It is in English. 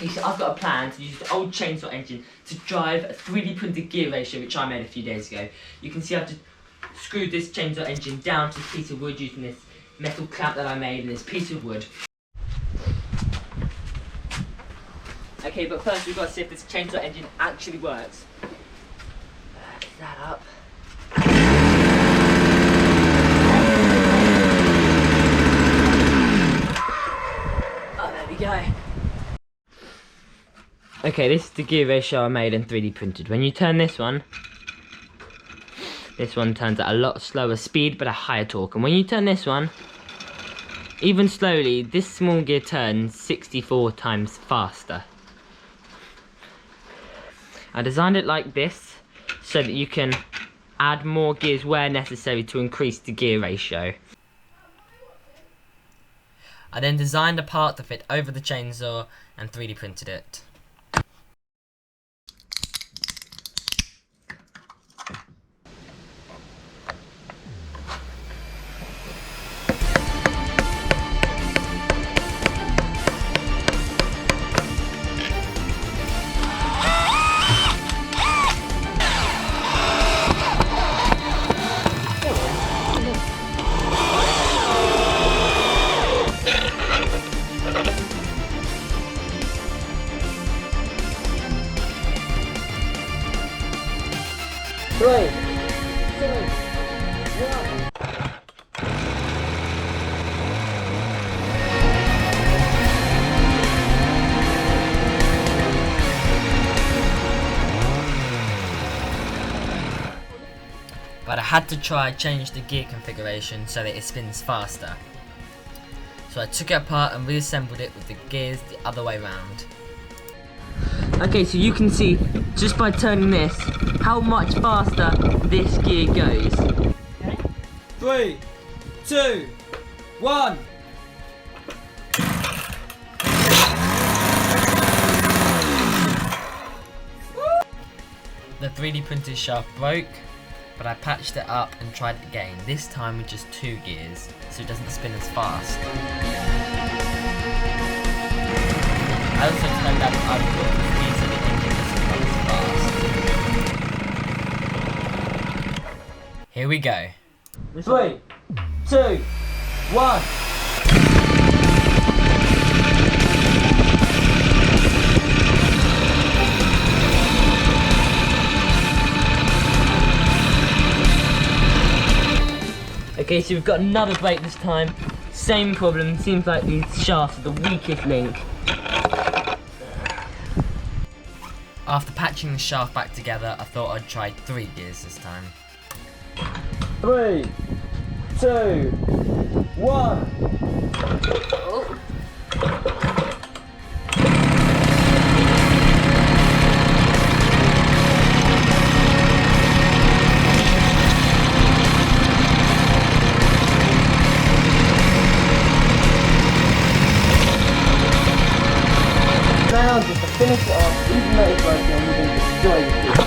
Okay, so I've got a plan to use the old chainsaw engine to drive a 3D printed gear ratio which I made a few days ago. You can see I've just screwed this chainsaw engine down to this piece of wood using this metal clamp that I made and this piece of wood. Okay, but first we've got to see if this chainsaw engine actually works. Get that up. Oh, there we go. Okay, this is the gear ratio I made and 3D printed. When you turn this one turns at a lot slower speed but a higher torque. And when you turn this one, even slowly, this small gear turns 64 times faster. I designed it like this so that you can add more gears where necessary to increase the gear ratio. I then designed a part to fit over the chainsaw and 3D printed it. Three, two, one. But I had to change the gear configuration so that it spins faster. So I took it apart and reassembled it with the gears the other way round. Okay, so you can see, just by turning this, how much faster this gear goes. Okay. 3, 2, 1. The 3D printed shaft broke, but I patched it up and tried it again, this time with just 2 gears, so it doesn't spin as fast. I also turned out the speed so the engine doesn't run as fast. Here we go. 3, 2, 1. Okay, so we've got another break this time. Same problem, seems like these shafts are the weakest link. After patching the shaft back together, I thought I'd try 3 gears this time. 3, 2, 1. Oh. Now just to finish it off, even though it's broken, we're going to destroy the gear.